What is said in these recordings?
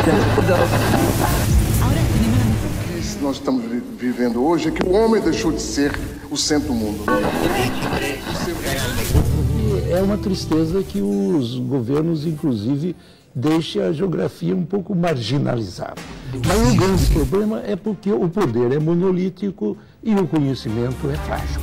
O que nós estamos vivendo hoje é que o homem deixou de ser o centro do mundo. É uma tristeza que os governos, inclusive, deixem a geografia um pouco marginalizada. Mas o grande problema é porque o poder é monolítico e o conhecimento é frágil.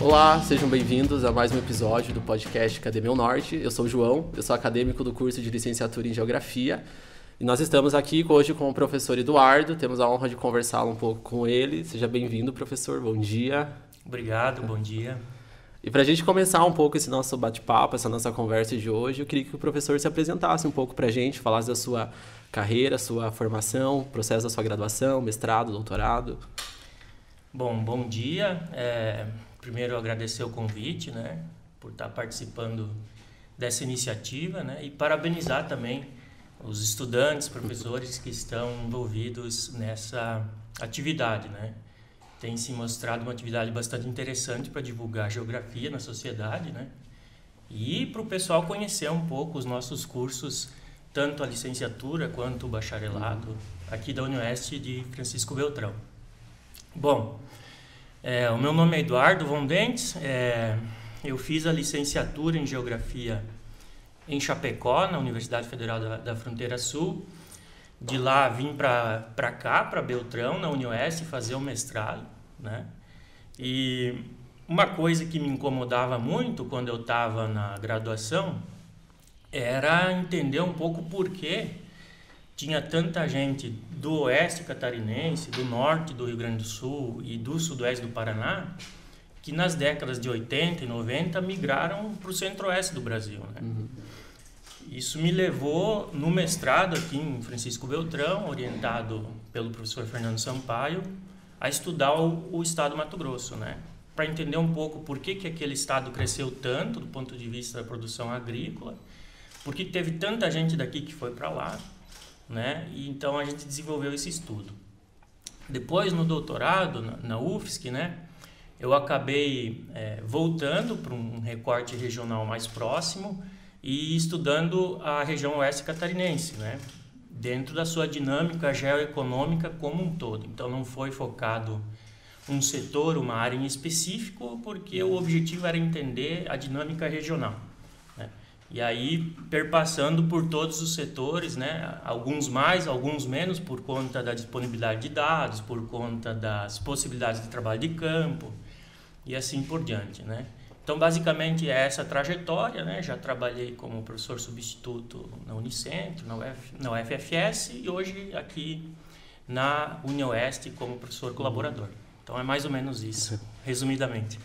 Olá, sejam bem-vindos a mais um episódio do podcast Academia ao Norte. Eu sou o João, eu sou acadêmico do curso de licenciatura em Geografia e nós estamos aqui hoje com o professor Eduardo, temos a honra de conversar um pouco com ele. Seja bem-vindo, professor, bom dia. Obrigado, bom dia. E para a gente começar um pouco esse nosso bate-papo, essa nossa conversa de hoje, eu queria que o professor se apresentasse um pouco para a gente, falasse da sua carreira, sua formação, processo da sua graduação, mestrado, doutorado. Bom dia. Primeiro, agradecer o convite, por estar participando dessa iniciativa, e parabenizar também os estudantes, professores que estão envolvidos nessa atividade, Tem se mostrado uma atividade bastante interessante para divulgar geografia na sociedade, E para o pessoal conhecer um pouco os nossos cursos, tanto a licenciatura quanto o bacharelado, aqui da Unioeste de Francisco Beltrão. Bom, o meu nome é Eduardo von Dentes, eu fiz a licenciatura em Geografia em Chapecó, na Universidade Federal da Fronteira Sul. De lá vim para cá, para Beltrão, na Unioeste, fazer o mestrado, E uma coisa que me incomodava muito quando eu estava na graduação era entender um pouco por que tinha tanta gente do oeste catarinense, do norte do Rio Grande do Sul e do sudoeste do Paraná, que nas décadas de 80 e 90 migraram para o centro-oeste do Brasil. Isso me levou, no mestrado aqui em Francisco Beltrão, orientado pelo professor Fernando Sampaio, a estudar o estado do Mato Grosso, para entender um pouco por que aquele estado cresceu tanto do ponto de vista da produção agrícola, por que teve tanta gente daqui que foi para lá, E então a gente desenvolveu esse estudo. Depois, no doutorado, na UFSC, eu acabei voltando para um recorte regional mais próximo e estudando a região oeste catarinense, dentro da sua dinâmica geoeconômica como um todo. Então não foi focado um setor, uma área em específico, porque o objetivo era entender a dinâmica regional. E aí, perpassando por todos os setores, alguns mais, alguns menos, por conta da disponibilidade de dados, por conta das possibilidades de trabalho de campo e assim por diante, Então, basicamente, é essa trajetória, Já trabalhei como professor substituto na Unicentro, na UFFS e hoje aqui na Unioeste como professor colaborador. Então, é mais ou menos isso, resumidamente.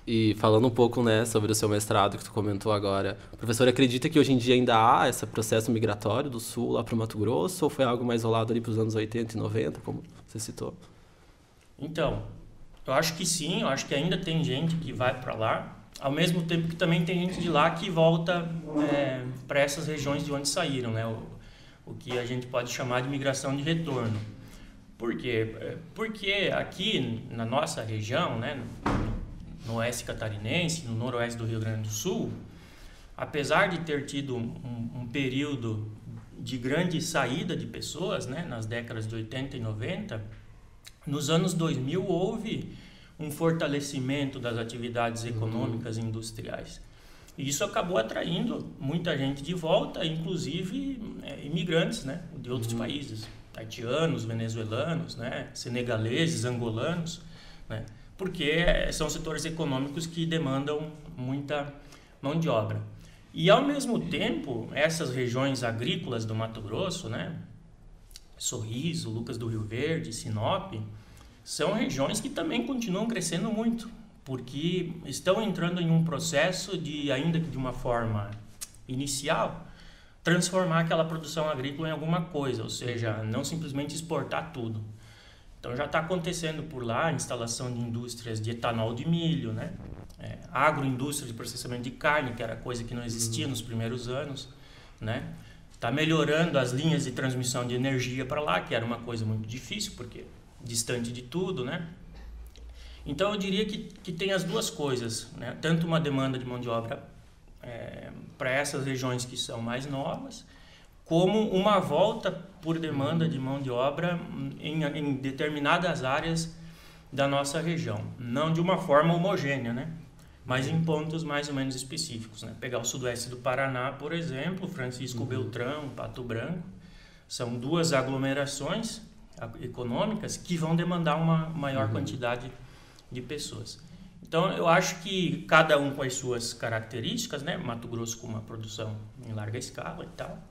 E falando um pouco, sobre o seu mestrado que tu comentou agora, o professor acredita que hoje em dia ainda há esse processo migratório do Sul lá para o Mato Grosso ou foi algo mais isolado ali para os anos 80 e 90, como você citou? Então, eu acho que sim, eu acho que ainda tem gente que vai para lá, ao mesmo tempo que também tem gente de lá que volta para essas regiões de onde saíram, o que a gente pode chamar de migração de retorno. Por quê? Porque aqui na nossa região, no oeste catarinense, no noroeste do Rio Grande do Sul, apesar de ter tido um período de grande saída de pessoas, nas décadas de 80 e 90, nos anos 2000 houve um fortalecimento das atividades econômicas e industriais. E isso acabou atraindo muita gente de volta, inclusive imigrantes de outros países, haitianos, venezuelanos, senegaleses, angolanos, porque são setores econômicos que demandam muita mão de obra. E, ao mesmo tempo, essas regiões agrícolas do Mato Grosso, Sorriso, Lucas do Rio Verde, Sinop, são regiões que também continuam crescendo muito, porque estão entrando em um processo de, ainda que de uma forma inicial, transformar aquela produção agrícola em alguma coisa, ou seja, não simplesmente exportar tudo. Então já está acontecendo por lá a instalação de indústrias de etanol de milho, né? Agroindústria de processamento de carne, que era coisa que não existia nos primeiros anos, né? Está melhorando as linhas de transmissão de energia para lá, que era uma coisa muito difícil, porque distante de tudo, né? Então eu diria que tem as duas coisas, né? Tanto uma demanda de mão de obra para essas regiões que são mais novas, como uma volta por demanda de mão de obra em determinadas áreas da nossa região. Não de uma forma homogênea, né? Mas em pontos mais ou menos específicos, né? Pegar o sudoeste do Paraná, por exemplo, Francisco Beltrão, Pato Branco, são duas aglomerações econômicas que vão demandar uma maior quantidade de pessoas. Então, eu acho que cada um com as suas características, né? Mato Grosso com uma produção em larga escala e tal,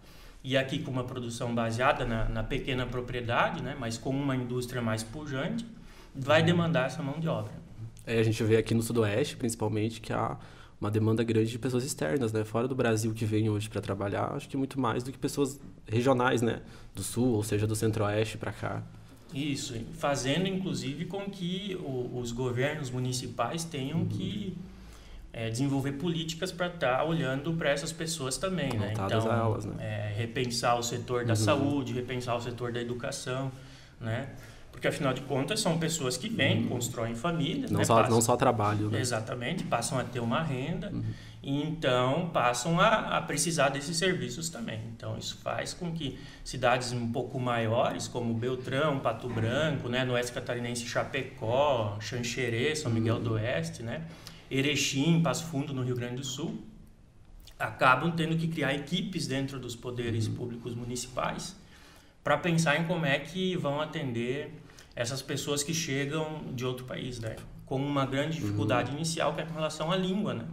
e aqui com uma produção baseada na pequena propriedade, né? Mas com uma indústria mais pujante, vai demandar essa mão de obra. A gente vê aqui no Sudoeste, principalmente, que há uma demanda grande de pessoas externas, né? Fora do Brasil que vêm hoje para trabalhar, acho que muito mais do que pessoas regionais, né? Do Sul, ou seja, do Centro-Oeste para cá. Isso, fazendo inclusive com que os governos municipais tenham que desenvolver políticas para estar olhando para essas pessoas também, né? Voltadas a elas, né? Repensar o setor da saúde, repensar o setor da educação, né? Porque afinal de contas são pessoas que vêm, constroem famílias, não, né? não só trabalho, né? Exatamente, passam a ter uma renda e então passam a precisar desses serviços também. Então isso faz com que cidades um pouco maiores, como Beltrão, Pato Branco, né? No Oeste Catarinense, Chapecó, Xanxerê, São Miguel do Oeste, né? Erechim, Passo Fundo, no Rio Grande do Sul, acabam tendo que criar equipes dentro dos poderes públicos municipais para pensar em como é que vão atender essas pessoas que chegam de outro país, né? Com uma grande dificuldade inicial, que é com relação à língua, né?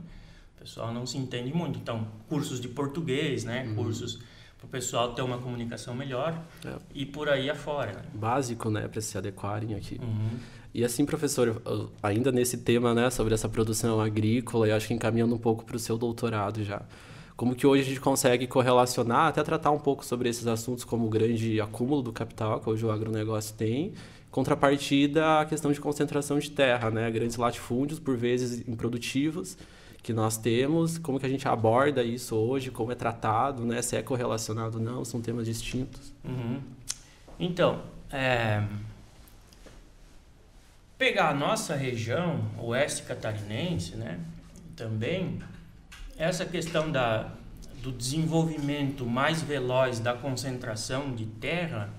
O pessoal não se entende muito. Então, cursos de português, né? Cursos para o pessoal ter uma comunicação melhor e por aí afora, né? Básico, né? Para se adequarem aqui. E assim, professor, ainda nesse tema, né? Sobre essa produção agrícola, e acho que encaminhando um pouco para o seu doutorado já. Como que hoje a gente consegue correlacionar, até tratar um pouco sobre esses assuntos como o grande acúmulo do capital que hoje o agronegócio tem, contrapartida à questão de concentração de terra, né? Grandes latifúndios, por vezes improdutivos, que nós temos, como que a gente aborda isso hoje, como é tratado, né? Se é correlacionado ou não, são temas distintos. Então, pegar a nossa região, oeste catarinense, né? Também essa questão do desenvolvimento mais veloz da concentração de terra,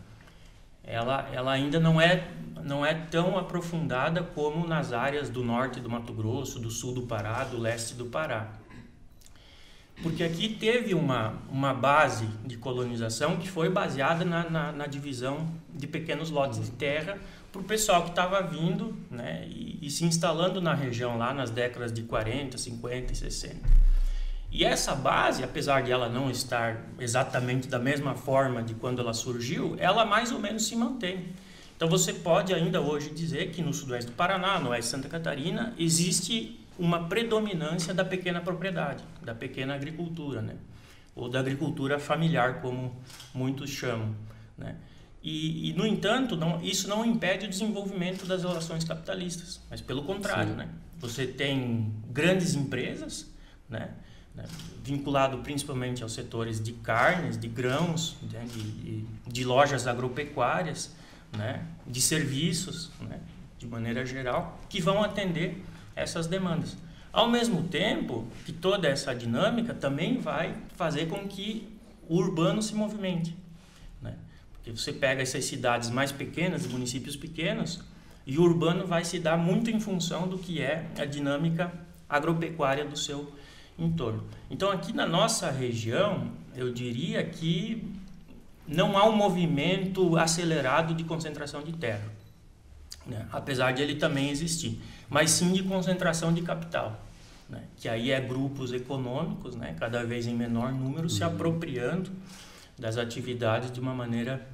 ela ainda não é tão aprofundada como nas áreas do norte do Mato Grosso, do sul do Pará, do leste do Pará. Porque aqui teve uma base de colonização que foi baseada na divisão de pequenos lotes de terra para o pessoal que estava vindo, né, e se instalando na região lá nas décadas de 40, 50 e 60. E essa base, apesar de ela não estar exatamente da mesma forma de quando ela surgiu, ela mais ou menos se mantém. Então você pode ainda hoje dizer que no sudoeste do Paraná, no oeste de Santa Catarina, existe uma predominância da pequena propriedade, da pequena agricultura, né? Ou da agricultura familiar, como muitos chamam, né? E no entanto, isso não impede o desenvolvimento das relações capitalistas, mas pelo contrário, né? Você tem grandes empresas, né? Vinculado principalmente aos setores de carnes, de grãos, né? de lojas agropecuárias, né? De serviços, né? De maneira geral, que vão atender essas demandas. Ao mesmo tempo que toda essa dinâmica também vai fazer com que o urbano se movimente, né? Porque você pega essas cidades mais pequenas, municípios pequenos, e o urbano vai se dar muito em função do que é a dinâmica agropecuária do seu entorno. Então aqui na nossa região, eu diria que não há um movimento acelerado de concentração de terra, né? Apesar de ele também existir, mas sim de concentração de capital, né? Que aí é grupos econômicos, né? Cada vez em menor número, se apropriando das atividades de uma maneira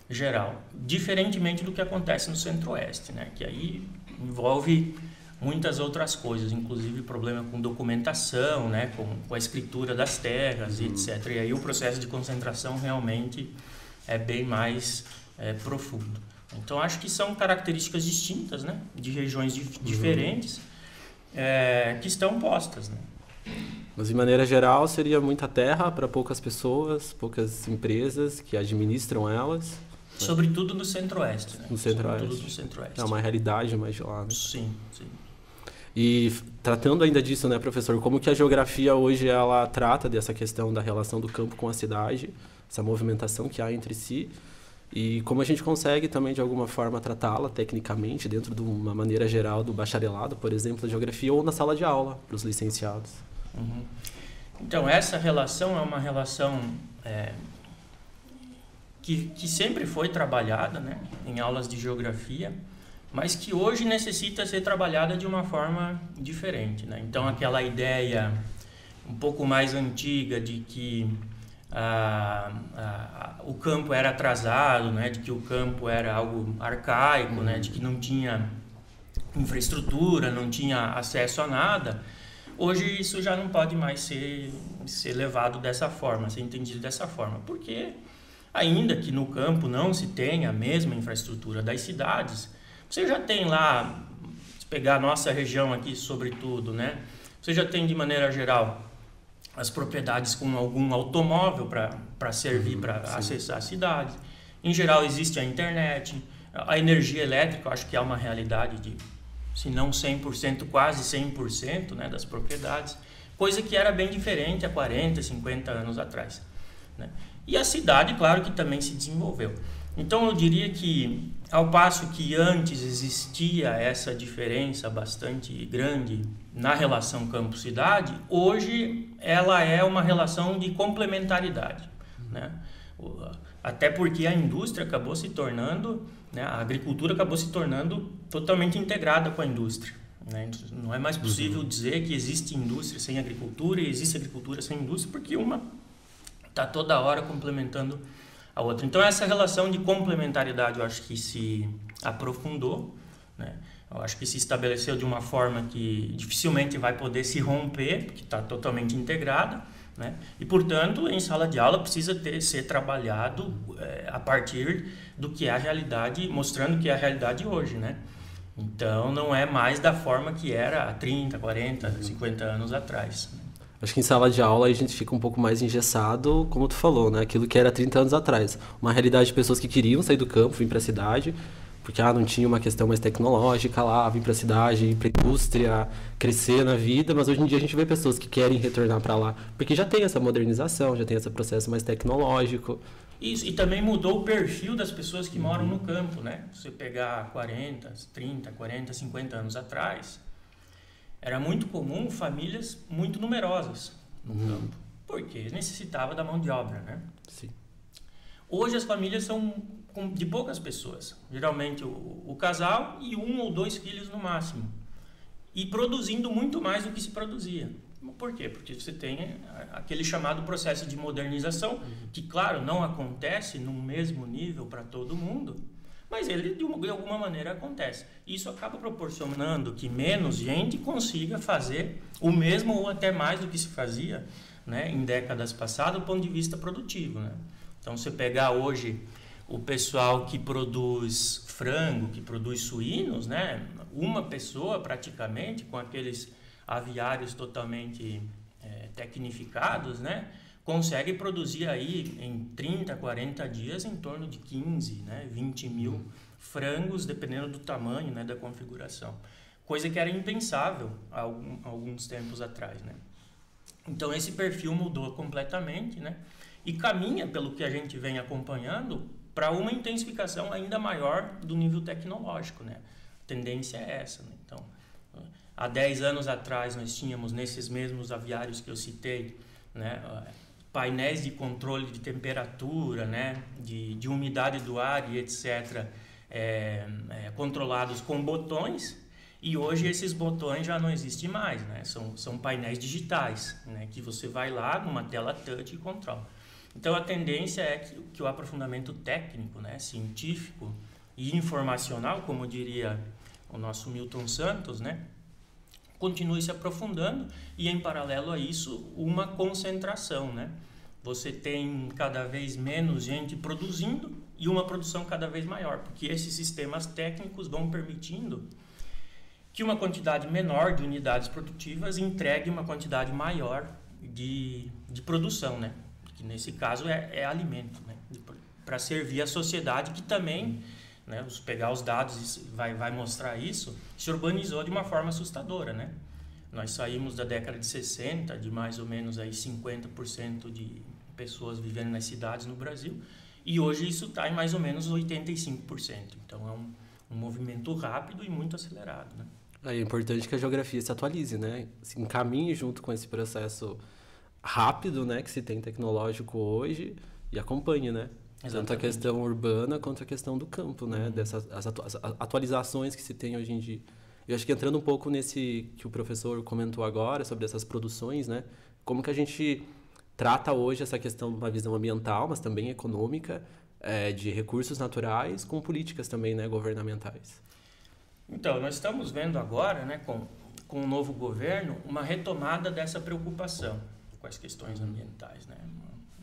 geral, diferentemente do que acontece no Centro-Oeste, né? Que aí envolve muitas outras coisas, inclusive problema com documentação, né? Com a escritura das terras e etc. E aí o processo de concentração realmente é bem mais profundo. Então acho que são características distintas, né? De regiões diferentes que estão postas, né? Mas, de maneira geral, seria muita terra para poucas pessoas, poucas empresas que administram elas. Sobretudo no Centro-Oeste, né? No Centro-Oeste. Sobretudo no Centro-Oeste. É uma realidade mais de lá, né? Sim, sim. E tratando ainda disso, né, professor, como que a geografia hoje ela trata dessa questão da relação do campo com a cidade, essa movimentação que há entre si, e como a gente consegue também, de alguma forma, tratá-la tecnicamente dentro de uma maneira geral do bacharelado, por exemplo, da geografia, ou na sala de aula, para os licenciados. Uhum. Então, essa relação é uma relação que sempre foi trabalhada, né, em aulas de geografia, mas que hoje necessita ser trabalhada de uma forma diferente, né? Então, aquela ideia um pouco mais antiga de que o campo era atrasado, né? De que o campo era algo arcaico, né? De que não tinha infraestrutura, não tinha acesso a nada. Hoje isso já não pode mais ser levado dessa forma, ser entendido dessa forma, porque ainda que no campo não se tenha a mesma infraestrutura das cidades, você já tem lá, se pegar a nossa região aqui sobretudo, né? Você já tem de maneira geral as propriedades com algum automóvel para servir para acessar a cidade. Em geral existe a internet, a energia elétrica, eu acho que é uma realidade de, se não 100%, quase 100%, né, das propriedades, coisa que era bem diferente há 40, 50 anos atrás, né? E a cidade, claro que também se desenvolveu. Então eu diria que, ao passo que antes existia essa diferença bastante grande na relação campo-cidade, hoje ela é uma relação de complementaridade, né? Até porque a indústria acabou se tornando, né, a agricultura acabou se tornando totalmente integrada com a indústria, né? Não é mais possível dizer que existe indústria sem agricultura e existe agricultura sem indústria, porque uma está toda hora complementando a outra. Então essa relação de complementaridade eu acho que se aprofundou, né? Eu acho que se estabeleceu de uma forma que dificilmente vai poder se romper, porque está totalmente integrada, né? E portanto em sala de aula precisa ser trabalhado a partir do que é a realidade, mostrando que é a realidade hoje, né? Então não é mais da forma que era há 30, 40, 50 anos atrás. Acho que em sala de aula a gente fica um pouco mais engessado, como tu falou, né? Aquilo que era 30 anos atrás. Uma realidade de pessoas que queriam sair do campo, vir para a cidade, porque não tinha uma questão mais tecnológica lá, vir para a cidade, ir para a indústria, crescer na vida, mas hoje em dia a gente vê pessoas que querem retornar para lá, porque já tem essa modernização, já tem esse processo mais tecnológico. Isso, e também mudou o perfil das pessoas que moram no campo, né? Se você pegar 40, 30, 40, 50 anos atrás, era muito comum famílias muito numerosas no campo, porque necessitava da mão de obra, né? Sim. Hoje as famílias são de poucas pessoas, geralmente o casal e 1 ou 2 filhos no máximo, e produzindo muito mais do que se produzia. Por quê? Porque você tem aquele chamado processo de modernização, que claro, não acontece no mesmo nível para todo mundo, mas ele de alguma maneira acontece. Isso acaba proporcionando que menos gente consiga fazer o mesmo ou até mais do que se fazia, né, em décadas passadas do ponto de vista produtivo, né? Então, você pegar hoje o pessoal que produz frango, que produz suínos, né, uma pessoa praticamente, com aqueles aviários totalmente tecnificados, né, consegue produzir aí em 30, 40 dias em torno de 15, né, 20 mil frangos, dependendo do tamanho, né, da configuração. Coisa que era impensável há alguns tempos atrás, né? Então esse perfil mudou completamente, né? E caminha, pelo que a gente vem acompanhando, para uma intensificação ainda maior do nível tecnológico, né? A tendência é essa, né? Então, há 10 anos atrás nós tínhamos nesses mesmos aviários que eu citei, né, painéis de controle de temperatura, né, de umidade do ar e etc., controlados com botões, e hoje esses botões já não existem mais, né? São painéis digitais, né, que você vai lá numa tela touch e controla. Então a tendência é que o aprofundamento técnico, né, científico e informacional, como diria o nosso Milton Santos, né, continue se aprofundando, e em paralelo a isso uma concentração, né? Você tem cada vez menos gente produzindo e uma produção cada vez maior, porque esses sistemas técnicos vão permitindo que uma quantidade menor de unidades produtivas entregue uma quantidade maior de produção, né? Que nesse caso é alimento, né? Para servir a sociedade que também, né, pegar os dados vai mostrar isso, se urbanizou de uma forma assustadora, né? Nós saímos da década de 60, de mais ou menos aí 50% de pessoas vivendo nas cidades no Brasil, e hoje isso está em mais ou menos 85%. Então é um movimento rápido e muito acelerado, né? É importante que a geografia se atualize, né? Se encaminhe junto com esse processo rápido, né, que se tem tecnológico hoje, e acompanhe, né? Exatamente. Tanto a questão urbana quanto a questão do campo, né? Dessas as atualizações que se tem hoje em dia. Eu acho que entrando um pouco nesse que o professor comentou agora, sobre essas produções, né? Como que a gente trata hoje essa questão de uma visão ambiental, mas também econômica, de recursos naturais, com políticas também, né, governamentais. Então, nós estamos vendo agora, né, com o novo governo, uma retomada dessa preocupação com as questões ambientais, né?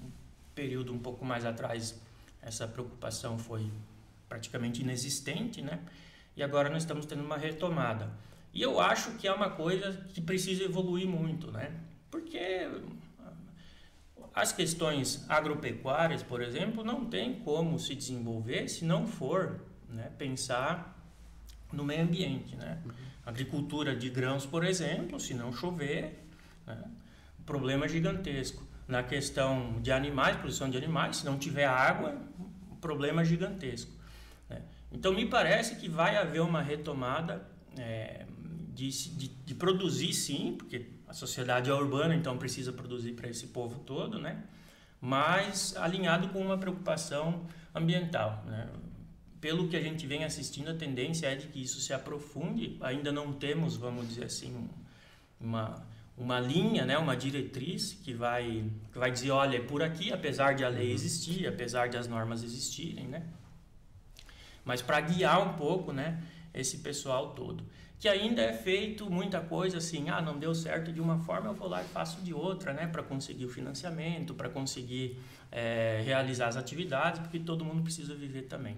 Um período um pouco mais atrás, essa preocupação foi praticamente inexistente, né? E agora nós estamos tendo uma retomada. E eu acho que é uma coisa que precisa evoluir muito, né? Porque as questões agropecuárias, por exemplo, não tem como se desenvolver se não for, né, pensar no meio ambiente, né? Agricultura de grãos, por exemplo, se não chover, né, o problema é gigantesco. Na questão de animais, produção de animais, se não tiver água, o problema é gigantesco, né? Então me parece que vai haver uma retomada de produzir, sim, porque a sociedade é urbana, então precisa produzir para esse povo todo, né? Mas alinhado com uma preocupação ambiental, né? Pelo que a gente vem assistindo, a tendência é de que isso se aprofunde. Ainda não temos, vamos dizer assim, uma linha, né, uma diretriz que vai dizer, olha, é por aqui, apesar de a lei existir, apesar de as normas existirem, né? Mas para guiar um pouco, né, esse pessoal todo. Que ainda é feito muita coisa assim, não deu certo de uma forma, eu vou lá e faço de outra, né, para conseguir o financiamento, para conseguir realizar as atividades, porque todo mundo precisa viver também.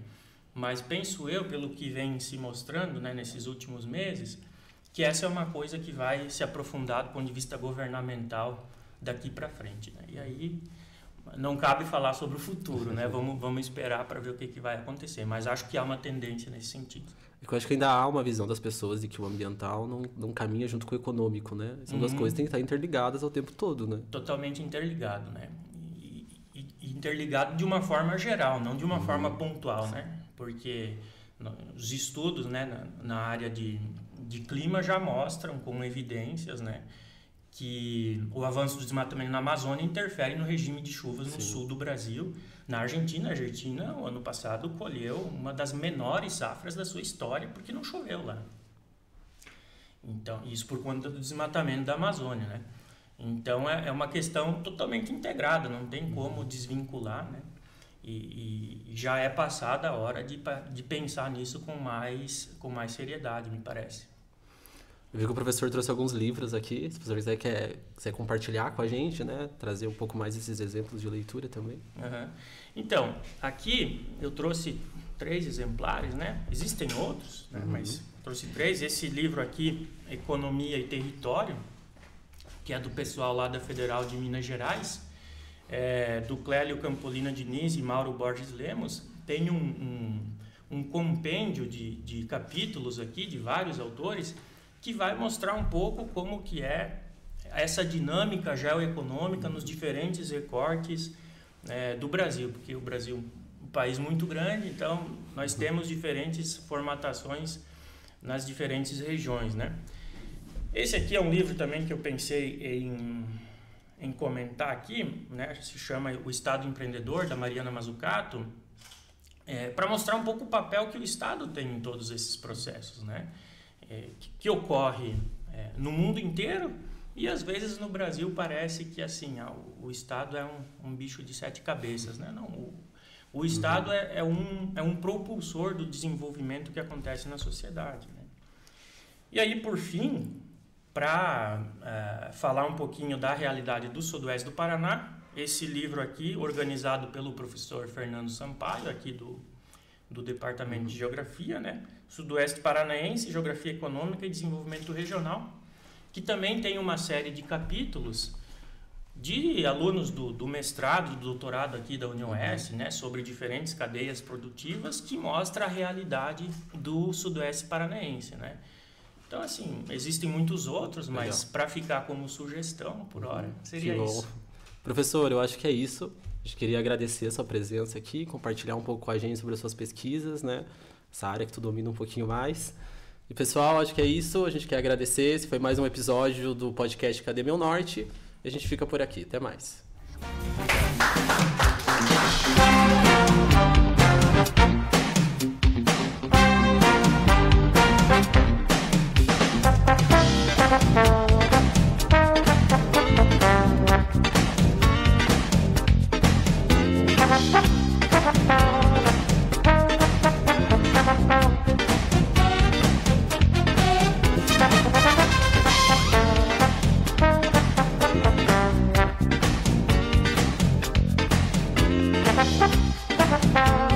Mas penso eu, pelo que vem se mostrando, né, nesses últimos meses, que essa é uma coisa que vai se aprofundar do ponto de vista governamental daqui para frente, né? E aí não cabe falar sobre o futuro, né? Vamos esperar para ver o que vai acontecer, mas acho que há uma tendência nesse sentido. Eu acho que ainda há uma visão das pessoas de que o ambiental não caminha junto com o econômico, né? São duas coisas que têm que estar interligadas ao tempo todo, né? Totalmente interligado, né? E interligado de uma forma geral, não de uma forma pontual, né? Porque os estudos, né, na área de clima já mostram com evidências, né, que o avanço do desmatamento na Amazônia interfere no regime de chuvas no sul do Brasil. Na Argentina, a Argentina, o ano passado, colheu uma das menores safras da sua história porque não choveu lá. Então, isso por conta do desmatamento da Amazônia, né? Então, é uma questão totalmente integrada, não tem como desvincular, né? E já é passada a hora de pensar nisso com mais seriedade, me parece. Eu vi que o professor trouxe alguns livros aqui, se o professor quiser compartilhar com a gente, né? Trazer um pouco mais esses exemplos de leitura também. Uhum. Então, aqui eu trouxe 3 exemplares, né? Existem outros, né? Mas trouxe 3. Esse livro aqui, Economia e Território, que é do pessoal lá da Federal de Minas Gerais, do Clélio Campolina Diniz e Mauro Borges Lemos, tem um compêndio de capítulos aqui, de vários autores, que vai mostrar um pouco como que é essa dinâmica geoeconômica nos diferentes recortes do Brasil, porque o Brasil é um país muito grande, então nós temos diferentes formatações nas diferentes regiões, né? Esse aqui é um livro também que eu pensei em comentar aqui, né? Se chama O Estado Empreendedor, da Mariana Mazzucato, para mostrar um pouco o papel que o Estado tem em todos esses processos, né? Que ocorre no mundo inteiro E às vezes no Brasil parece que assim, o Estado é um bicho de 7 cabeças, né? Não, o Estado é um propulsor do desenvolvimento que acontece na sociedade, né? E aí, por fim, para falar um pouquinho da realidade do Sudoeste do Paraná, esse livro aqui, organizado pelo professor Fernando Sampaio, aqui do Departamento de Geografia, né? Sudoeste Paranaense, Geografia Econômica e Desenvolvimento Regional, que também tem uma série de capítulos de alunos do mestrado, do doutorado aqui da UniOeste, né, sobre diferentes cadeias produtivas, que mostra a realidade do Sudoeste Paranaense, né? Então, assim, existem muitos outros, mas para ficar como sugestão, por hora, seria isso. Professor, eu acho que é isso. A gente queria agradecer a sua presença aqui, compartilhar um pouco com a gente sobre as suas pesquisas, né? Essa área que tu domina um pouquinho mais. E, pessoal, acho que é isso. A gente quer agradecer. Esse foi mais um episódio do podcast Cadê Meu Norte? E a gente fica por aqui. Até mais. Bye.